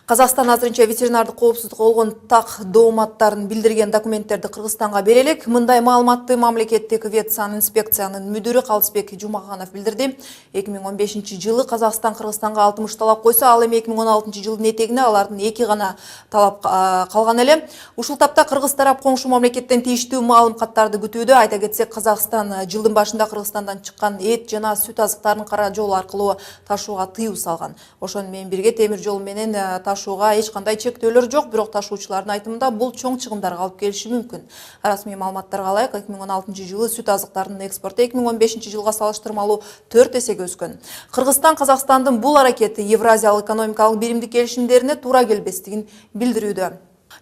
Қазақстан азырынча ветеринардык коопсуздукка болгон так дооматтарын билдирген документтерди Кыргызстанга бере элек. Мындай маалыматты мамлекеттик ветсанинспекциянын мүдүрү Калысбек Жумаханов билдирди. 2015-жылы Қазақстан Кыргызстанга 60 талап койсо, ал эми 2016-жылдын этегине алардын 2 гана талап калган эле. Ушул тапта кыргыз тарап коңшу мамлекеттен тийиштүү маалым каттарды күтүүдө. Айта кетсек, Казакстан жылдын башында Кыргызстандан чыккан эт жана сүт азыктарын кара жол аркылуу ташууга тыюу салган. Ошону менен бирге темир жол менен ташууга эч кандай чектөөлөр жок, бирок ташуучулардын айтымында бул чоң чыгымдарга алып келиши мүмкүн. Расмий маалыматтарга ылайык, 2016-жылы сүт азыктарынын экспорту 2015-жылга салыштырмалуу 4 эсеге өскөн. Кыргызстан Казакстандын бул аракети Евразиялык экономикалык биримдик келишимдерине туура келбестигин билдирүүдө.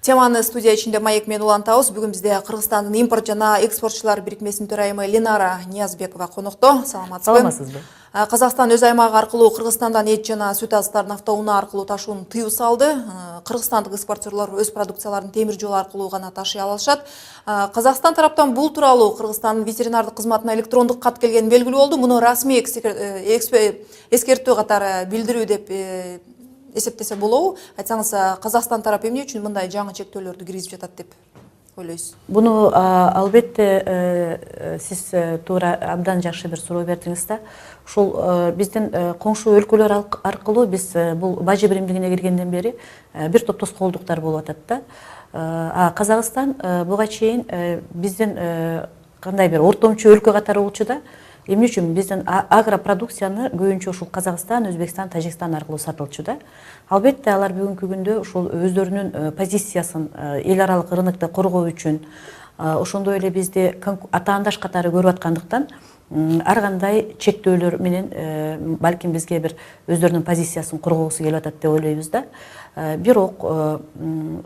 Теманы студия ичинде Маек менен улантабыз. Бүгүн бизде Кыргызстандын импорт жана экспортчулар бирикмесинин төрайымы Ленара Ниязбекова конокто. Саламатсызбы? Казакстан өз аймагы аркылуу Кыргызстандан эт жана сүт азыктарын автоунаа аркылуу ташууну тыюу салды. Кыргызстандык экспортерлор өз продукцияларын темир жол аркылуу гана ташый алышат. Казакстан тараптан бул тууралуу Кыргызстандын ветеринардык кызматына электрондук кат келгени белгилүү болду. Муну расмий эскертүү катары билдирүү деп эсептесе болобу? Айтсаңыз, Казакстан тарапы эмне үчүн мындай жаңы чектөөлөрдү киргизип жатат деп ойлойсуз? Буну албетте сиз туура абдан жакшы бир суроо бердиңиз да. Ушул биздин коңшу өлкөлөр аркылуу биз бул бажы биримдигине киргенден бери бир топ тоскоолдуктар болуп атат да. Казакстан буга чейин биздин кандай бир ортомчу өлкө катары болчу да. Эмне үчүн биздин агропродукцияны көбүнчө ушул Казакстан, Өзбекстан, Тажикстан аркылуу сатылчу да. Албетте алар бүгүнкү күндө ушул өздөрүнүн позициясын эл аралык рынокто коргоо үчүн, ошондой эле бизди атаандаш катары көрүп аткандыктан ар кандай чектөөлөр менен балким бизге бир өздөрүнүн позициясын коргоосу келип атат деп ойлойбуз да. Бирок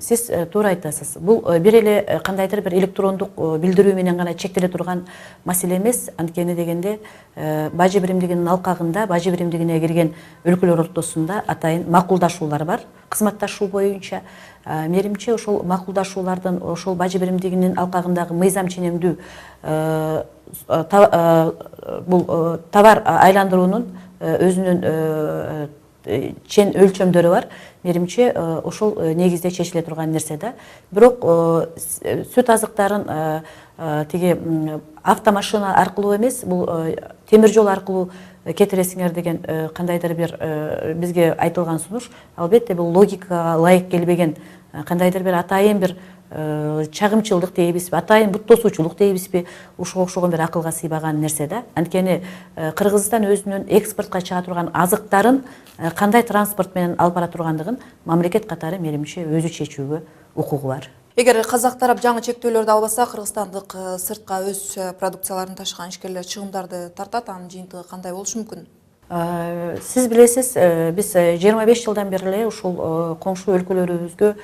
сиз туура айтасыз. Бул бир эле кандайдыр бир электрондук билдирүү менен гана чектеле турган маселе эмес. Анткени дегенде бажы биримдигинин алкагында, бажы биримдигине кирген өлкөлөр ортосунда атайын макулдашуулар бар. Кызматташуу боюнча менимче ошол макулдашуулардын ошол бажы биримдигинин алкагындагы мыйзам ченемдүү бул товар айландыруунун өзүнүн чен өлчөмдөрү бар. Менимче ошол негизде чечиле турган нерсе да. Бирок сүт азыктарын тиги автомашина аркылуу эмес, бул темир жол аркылуу кетиресиңер деген кандайдыр бир бизге айтылган сунуш, албетте бул логикага ылайык келбеген, кандайдыр бир атайын бир чагымчылдык дейбизби, атайын бут тосуучулук дейбизби, ушуга окшогон бир акылга сыйбаган нерсе да. Анткени Кыргызстан өзүнүн экспортко чыга турган азыктарын кандай транспорт менен алып бара тургандыгын мамлекет катары менимче өзү чечүүгө укугу бар. Эгер казак тарап жаңы чектөөлөрдү албаса, кыргызстандык сыртка өз продукцияларын ташыган ишкерлер чыгымдарды тартат, анын жыйынтыгы кандай болушу мүмкүн? Сиз билесиз, биз 25 жылдан бери эле ушул коңшу өлкөлөрүбүзгө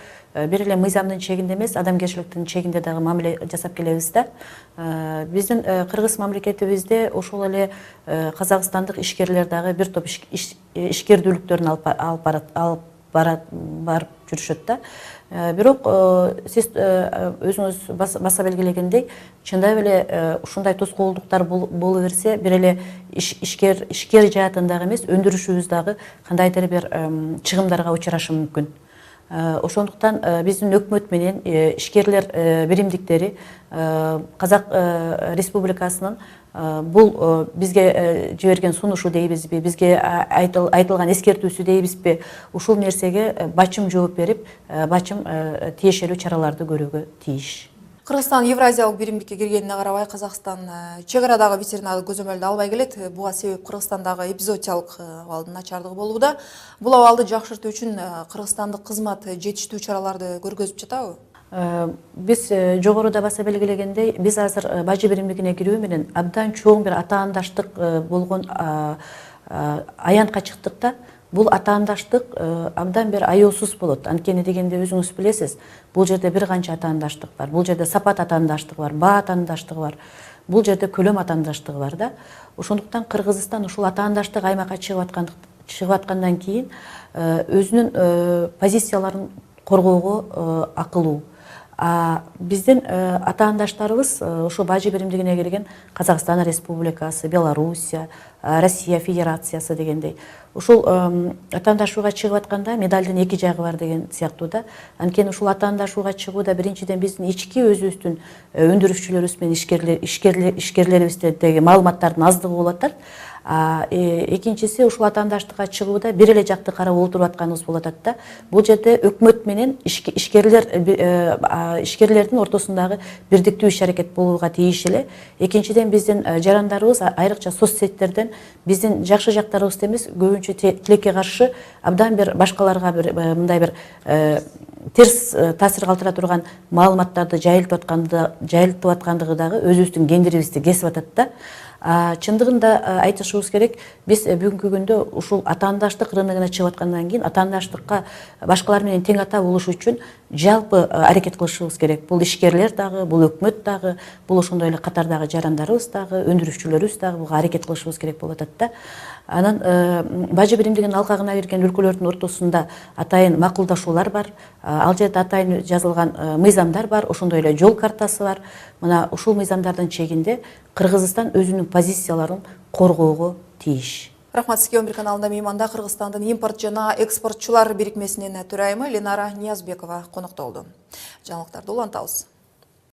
бир эле мыйзамдын чегинде эмес, адамгерчиликтин чегинде дагы мамиле жасап келебиз да. Биздин кыргыз мамлекетибизде ошол эле казакстандык ишкерлер дагы бир топ ишкердүүлүктөрүн алып барып жүрүшөт да. Бирок сиз өзүңүз баса белгилегендей, чындап эле ушундай тоскоолдуктар боло берсе, бир эле ишкер жаатындагы эмес, өндүрүшүбүз дагы кандайдыр бир чыгымдарга учурашы мүмкүн. Ошондуктан биздин өкмөт менен ишкерлер биримдиктери Казак Республикасынын бул бизге жиберген сунушу дейбизби, бизге айтылган эскертүүсү дейбизби, ушул нерсеге бачым жооп берип, бачым тиешелүү чараларды көрүүгө тийиш. Кыргызстан Евразиялык биримдикке киргенине карабай, Казакстан чек арадагы ветеринардык көзөмөлдү албай келет. Буга себеп Кыргызстандагы эпизоотиялык абалдын начардыгы болууда. Бул абалды жакшыртуу үчүн кыргызстандык кызмат жетиштүү чараларды көргөзүп жатабы? Биз жогоруда баса белгилегендей, биз азыр бажы биримдигине кирүү менен абдан чоң бир атаандаштык болгон аянтка чыктык да. Бул атаандаштык абдан бир аеосуз болот. Анткени дегенде өзүңүз билесиз, бул жерде бир канча атаандаштык бар. Бул жерде сапат атаандаштыгы бар, баа атаандаштыгы бар. Бул жерде көлөм атаандаштыгы бар да. Ошондуктан Кыргызстан ушул атаандаштык аймакка чыгып аткандан кийин өзүнүн позицияларын коргоого акылуу. Биздин атаандаштарыбыз ошо бажы биримдигине кирген Казакстан Республикасы, Белоруссия, Россия Федерациясы дегендей. Ушул атаандашууга чыгып атканда медалдын эки жагы бар деген сыяктуу да. Анткени ушул атаандашууга чыгууда биринчиден биздин ички өзүбүздүн өндүрүшчүлөрүбүз менен ишкерлерибиздеги маалыматтардын аздыгы болуп атат. Экинчиси ушул атаандаштыкка чыгууда бир эле жакты карап отуруп атканыбыз болуп атат да. Бул жерде өкмөт менен ишкерлердин ортосундагы бирдиктүү иш аракет болууга тийиш эле. Экинчиден биздин жарандарыбыз айрыкча соц сеттерден биздин жакшы жактарыбызды эмес, көбүнчө тилекке каршы абдан бир башкаларга бир мындай бир терс таасир калтыра турган маалыматтарды жайылтып аткандыгы дагы өзүбүздүн кендирибизди кесип атат да. Чындыгында айтышыбыз керек, биз бүгүнкү күндө ушул атаандаштык рыногуна чыгып аткандан кийин атаандаштыкка башкалар менен тең ата болуш үчүн жалпы аракет кылышыбыз керек. Бул ишкерлер дагы, бул өкмөт дагы, бул ошондой эле катардагы жарандарыбыз дагы, өндүрүшчүлөрүбүз дагы буга аракет кылышыбыз керек болуп атат да. Анан бажы биримдигинин алкагына кирген өлкөлөрдүн ортосунда атайын макулдашуулар бар. Ал жерде атайын жазылган мыйзамдар бар, ошондой эле жол картасы бар. Мына ушул мыйзамдардын чегинде Кыргызстан өзүнүн позицияларын коргоого тийиш. Рахмат сизге. 11 каналында мейманда Кыргызстандын импорт жана экспортчулар бирикмесинин төрайымы Ленара Ниязбекова конокто болду. Жаңылыктарды улантабыз.